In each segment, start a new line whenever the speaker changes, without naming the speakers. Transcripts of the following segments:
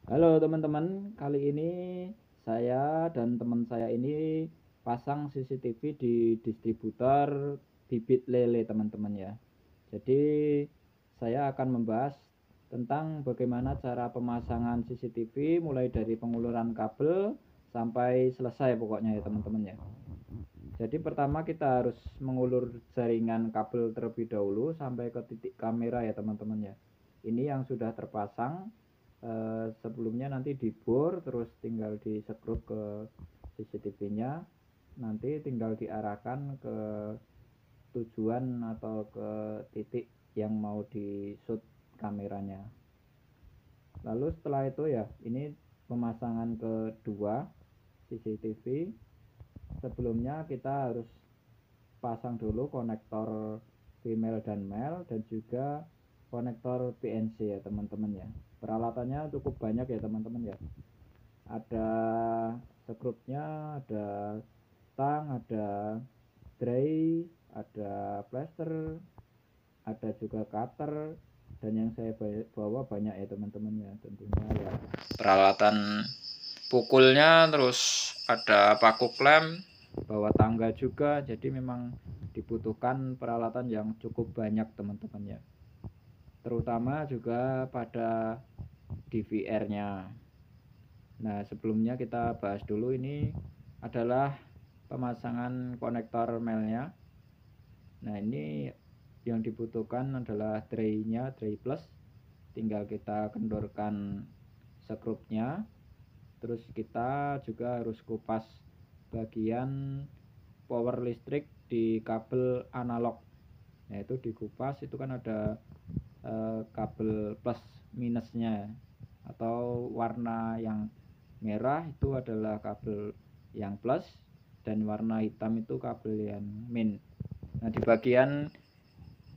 Halo teman-teman, kali ini saya dan teman saya ini pasang CCTV di distributor bibit lele teman-teman ya. Jadi saya akan membahas tentang bagaimana cara pemasangan CCTV mulai dari penguluran kabel sampai selesai pokoknya ya teman-teman ya. Jadi pertama kita harus mengulur jaringan kabel terlebih dahulu sampai ke titik kamera ya teman-teman ya. Ini yang sudah terpasang, sebelumnya nanti dibor terus tinggal disekrup ke CCTV-nya, nanti tinggal diarahkan ke tujuan atau ke titik yang mau di shoot kameranya. Lalu setelah itu ya, ini pemasangan kedua CCTV. Sebelumnya kita harus pasang dulu konektor female dan male dan juga konektor PNC ya teman-teman ya. Peralatannya cukup banyak ya teman-teman ya. Ada skrupnya, ada tang, ada tray, ada plaster, ada juga cutter, dan yang saya bawa banyak ya teman-teman ya, tentunya ya peralatan pukulnya, terus ada paku klem, bawa tangga juga. Jadi memang dibutuhkan peralatan yang cukup banyak teman-teman ya, terutama juga pada DVR-nya. Nah sebelumnya kita bahas dulu, ini adalah pemasangan konektor male-nya. Nah ini yang dibutuhkan adalah tray-nya, tray plus. Tinggal kita kendorkan skrupnya, terus kita juga harus kupas bagian power listrik di kabel analog. Nah itu dikupas, itu kan ada kabel plus minusnya, atau warna yang merah itu adalah kabel yang plus dan warna hitam itu kabel yang min. Nah di bagian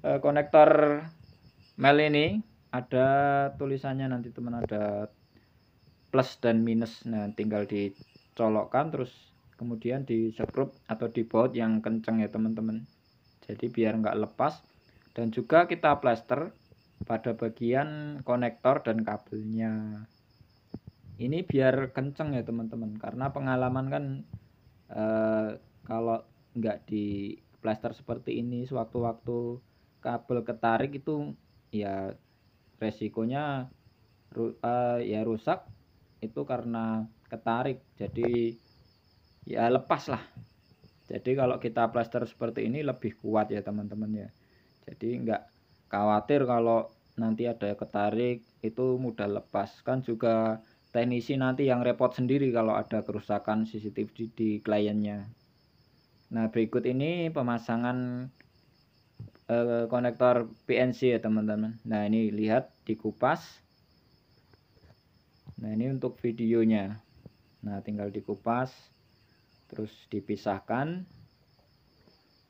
konektor male ini ada tulisannya nanti teman, ada plus dan minus. Nah tinggal dicolokkan terus kemudian disekrup atau dibaut yang kenceng ya teman-teman, jadi biar nggak lepas. Dan juga kita plester pada bagian konektor dan kabelnya, ini biar kenceng ya teman-teman, karena pengalaman kan kalau nggak di plester seperti ini sewaktu-waktu kabel ketarik itu ya resikonya ya rusak itu karena ketarik, jadi ya lepas lah. Jadi kalau kita plester seperti ini lebih kuat ya teman-teman ya, jadi nggak khawatir kalau nanti ada ketarik itu mudah lepas. Kan juga teknisi nanti yang repot sendiri kalau ada kerusakan CCTV di kliennya. Nah berikut ini pemasangan konektor PNC ya teman-teman. Nah ini lihat dikupas. Nah ini untuk videonya. Nah tinggal dikupas terus dipisahkan.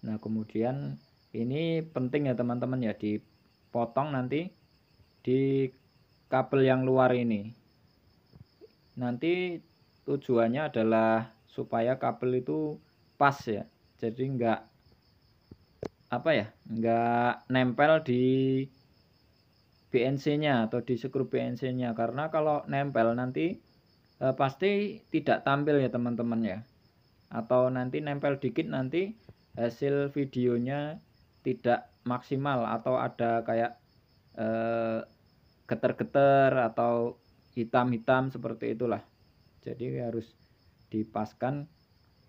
Nah kemudian ini penting ya teman-teman ya, dipotong nanti di kabel yang luar ini. Nanti tujuannya adalah supaya kabel itu pas ya, jadi enggak nempel di BNC-nya atau di skru BNC-nya, karena kalau nempel nanti pasti tidak tampil ya teman-teman ya, atau nanti nempel dikit nanti hasil videonya tidak maksimal atau ada kayak geter-geter atau hitam-hitam seperti itulah. Jadi harus dipaskan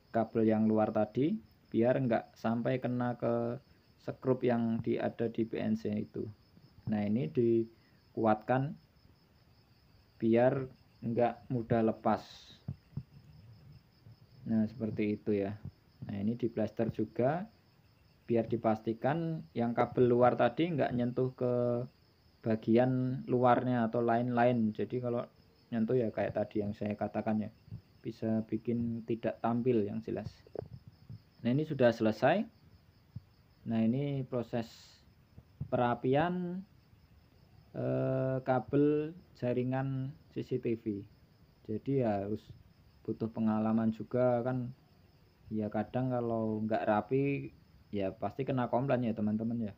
kabel yang luar tadi biar enggak sampai kena ke skrup yang ada di BNC itu. Nah ini dikuatkan biar enggak mudah lepas. Nah seperti itu ya. Nah ini di plaster juga biar dipastikan yang kabel luar tadi enggak nyentuh ke bagian luarnya atau lain-lain. Jadi kalau nyentuh ya kayak tadi yang saya katakan ya, bisa bikin tidak tampil yang jelas. Nah ini sudah selesai. Nah ini proses perapian kabel jaringan CCTV. Jadi ya harus butuh pengalaman juga kan ya, kadang kalau nggak rapi ya pasti kena komplain ya teman-teman ya.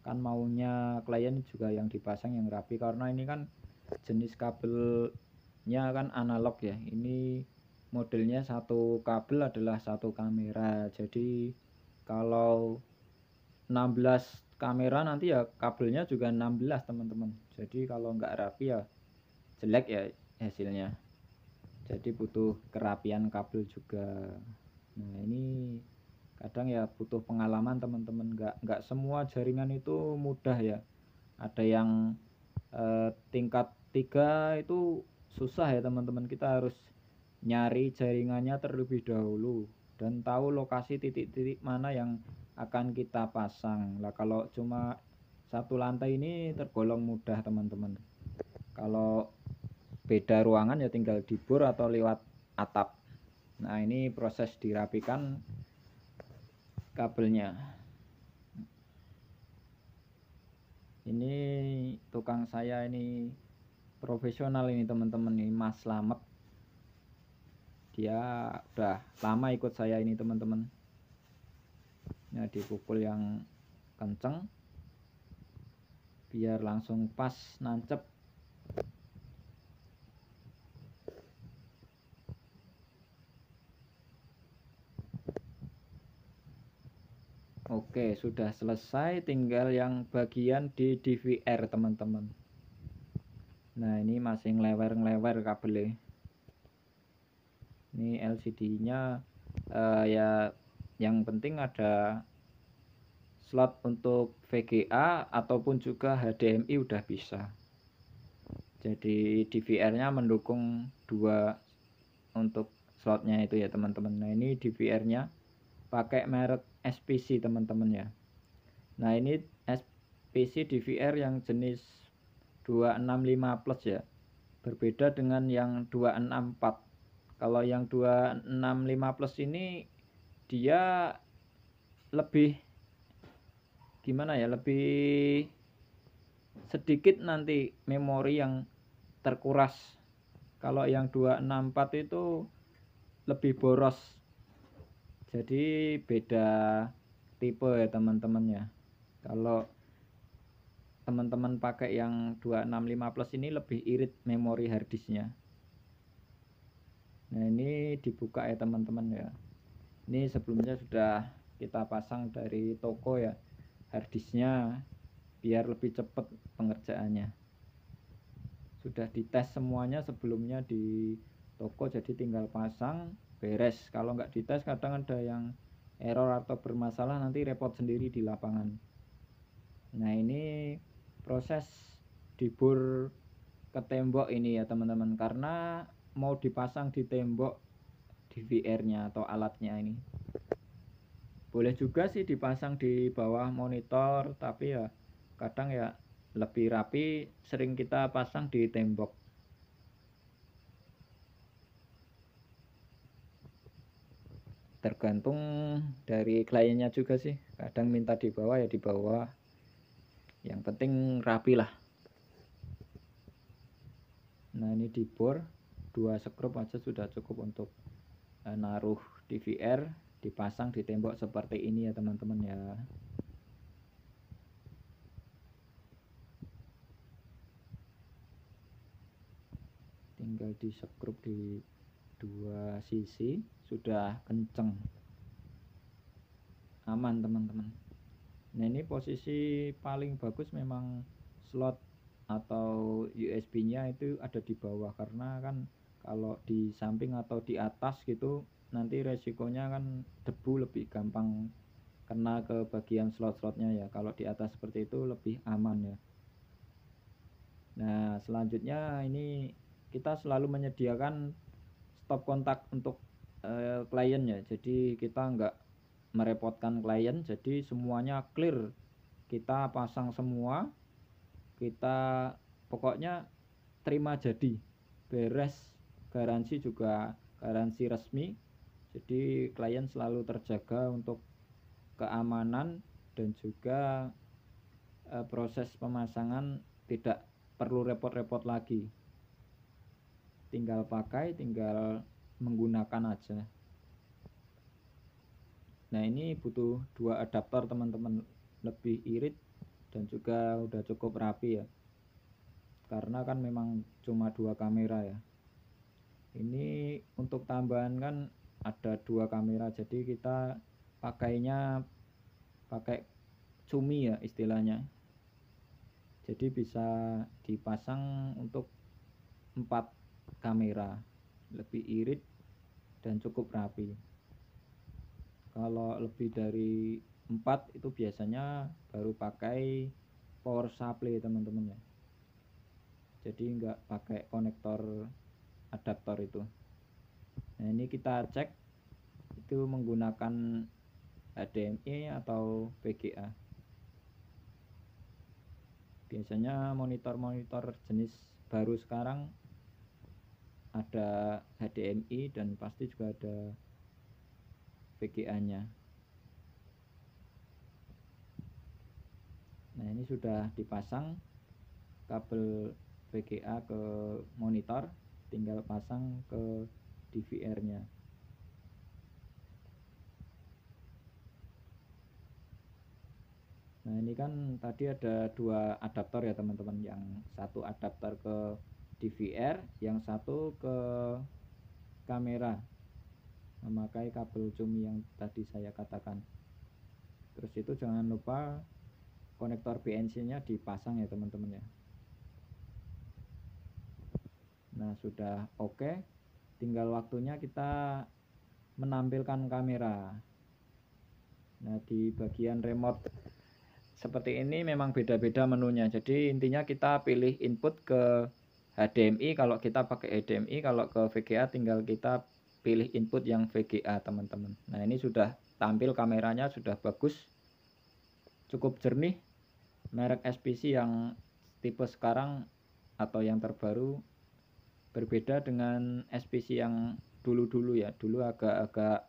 Kan maunya klien juga yang dipasang yang rapi, karena ini kan jenis kabelnya kan analog ya. Ini modelnya satu kabel adalah satu kamera. Jadi kalau 16 kamera nanti ya kabelnya juga 16 teman-teman. Jadi kalau nggak rapi ya jelek ya hasilnya. Jadi butuh kerapian kabel juga. Nah ini kadang ya butuh pengalaman teman-teman, nggak semua jaringan itu mudah ya. Ada yang tingkat 3 itu susah ya teman-teman, kita harus nyari jaringannya terlebih dahulu dan tahu lokasi titik-titik mana yang akan kita pasang. Lah kalau cuma satu lantai ini tergolong mudah teman-teman. Kalau beda ruangan ya tinggal dibor atau lewat atap. Nah ini proses dirapikan kabelnya. Ini tukang saya ini profesional ini teman-teman, ini Mas Slamet. Dia udah lama ikut saya ini teman-teman. Nah dipukul yang kenceng biar langsung pas nancep. Oke, sudah selesai, tinggal yang bagian di DVR teman-teman. Nah ini masih ngelewer kabelnya. Ini LCD-nya ya yang penting ada slot untuk VGA ataupun juga HDMI udah bisa. Jadi DVR-nya mendukung dua untuk slotnya itu ya teman-teman. Nah ini DVR-nya pakai merek SPC teman-teman ya. Nah ini SPC DVR yang jenis 265 plus ya, berbeda dengan yang 264. Kalau yang 265 plus ini dia lebih gimana ya, lebih sedikit nanti memori yang terkuras. Kalau yang 264 itu lebih boros. Jadi beda tipe ya teman-teman ya. Kalau teman-teman pakai yang 265 plus ini lebih irit memori harddisknya. Nah ini dibuka ya teman-teman ya. Ini sebelumnya sudah kita pasang dari toko ya harddisknya biar lebih cepat pengerjaannya. Sudah dites semuanya sebelumnya di toko, jadi tinggal pasang beres. Kalau nggak dites kadang ada yang error atau bermasalah, nanti repot sendiri di lapangan. Nah ini proses dibor ke tembok ini ya teman-teman, karena mau dipasang di tembok DVR-nya atau alatnya ini. Boleh juga sih dipasang di bawah monitor, tapi ya kadang ya lebih rapi sering kita pasang di tembok. Tergantung dari kliennya juga sih, kadang minta di bawah ya di bawah, yang penting rapi lah. Nah ini dibor 2 skrup aja sudah cukup untuk naruh DVR, dipasang di tembok seperti ini ya teman-teman ya. Tinggal di skrup di 2 sisi, sudah kenceng, aman teman-teman. Nah ini posisi paling bagus memang slot atau USB-nya itu ada di bawah, karena kan kalau di samping atau di atas gitu nanti resikonya kan debu lebih gampang kena ke bagian slot-slotnya ya. Kalau di atas seperti itu lebih aman ya. Nah selanjutnya ini kita selalu menyediakan stop kontak untuk klien ya, jadi kita nggak merepotkan klien, jadi semuanya clear, kita pasang semua, kita pokoknya terima jadi beres, garansi juga garansi resmi, jadi klien selalu terjaga untuk keamanan dan juga proses pemasangan tidak perlu repot-repot lagi, tinggal pakai, tinggal menggunakan aja. Nah ini butuh 2 adaptor teman-teman, lebih irit dan juga udah cukup rapi ya. karena kan memang cuma 2 kamera ya. Ini untuk tambahan kan ada 2 kamera, jadi kita pakainya pakai cumi ya istilahnya. Jadi bisa dipasang untuk 4 kamera, lebih irit dan cukup rapi. Kalau lebih dari 4 itu biasanya baru pakai power supply teman-teman ya. Jadi enggak pakai konektor adaptor itu. Nah ini kita cek itu menggunakan HDMI atau VGA. Biasanya monitor-monitor jenis baru sekarang ada HDMI dan pasti juga ada VGA-nya. Nah ini sudah dipasang kabel VGA ke monitor, tinggal pasang ke DVR-nya. Nah ini kan tadi ada 2 adaptor ya teman-teman, yang satu adaptor ke DVR, yang satu ke kamera, memakai kabel cumi yang tadi saya katakan. Terus itu jangan lupa konektor BNC-nya dipasang ya teman-teman ya. Nah sudah oke, tinggal waktunya kita menampilkan kamera. Nah di bagian remote seperti ini memang beda-beda menunya. Jadi intinya kita pilih input ke HDMI kalau kita pakai HDMI, kalau ke VGA tinggal kita pilih input yang VGA teman-teman. Nah ini sudah tampil kameranya, sudah bagus, cukup jernih. Merek SPC yang tipe sekarang atau yang terbaru berbeda dengan SPC yang dulu-dulu ya. Dulu agak-agak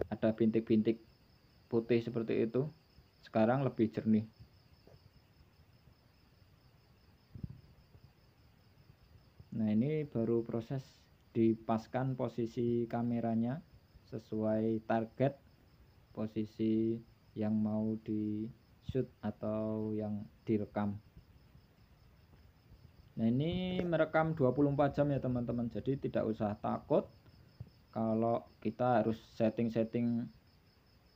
ada bintik-bintik putih seperti itu, sekarang lebih jernih. Nah ini baru proses dipaskan posisi kameranya sesuai target posisi yang mau di shoot atau yang direkam. Nah ini merekam 24 jam ya teman-teman, jadi tidak usah takut kalau kita harus setting-setting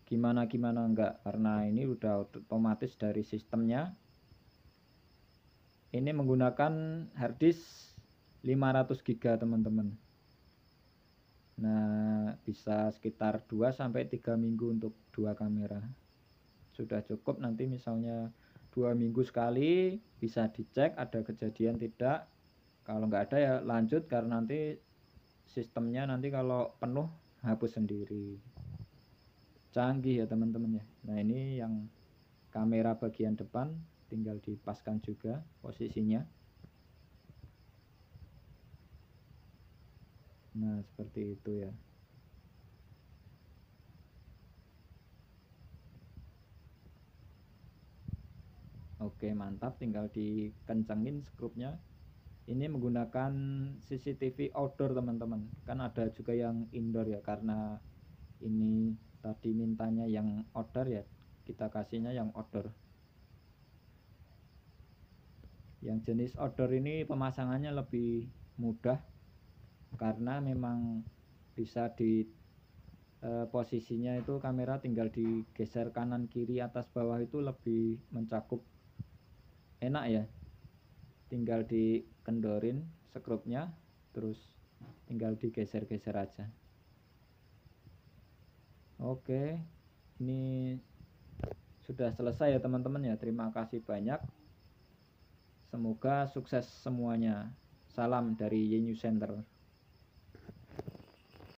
gimana-gimana, enggak, karena ini udah otomatis dari sistemnya. Ini menggunakan harddisk 500 GB teman-teman. Nah bisa sekitar 2-3 minggu untuk 2 kamera, sudah cukup. Nanti misalnya 2 minggu sekali bisa dicek ada kejadian tidak. Kalau nggak ada ya lanjut, karena nanti sistemnya nanti kalau penuh hapus sendiri. Canggih ya teman-teman ya. Nah ini yang kamera bagian depan tinggal dipaskan juga posisinya. Nah seperti itu ya. Oke mantap, tinggal dikencengin skrupnya. Ini menggunakan CCTV outdoor teman-teman, kan ada juga yang indoor ya, karena ini tadi mintanya yang outdoor ya, kita kasihnya yang outdoor. Yang jenis outdoor ini pemasangannya lebih mudah karena memang bisa di posisinya itu kamera tinggal digeser kanan kiri atas bawah, itu lebih mencakup, enak ya. Tinggal dikendorin skrupnya terus tinggal digeser-geser aja. Oke, ini sudah selesai ya teman-teman ya. Terima kasih banyak, semoga sukses semuanya. Salam dari Yenyu Center.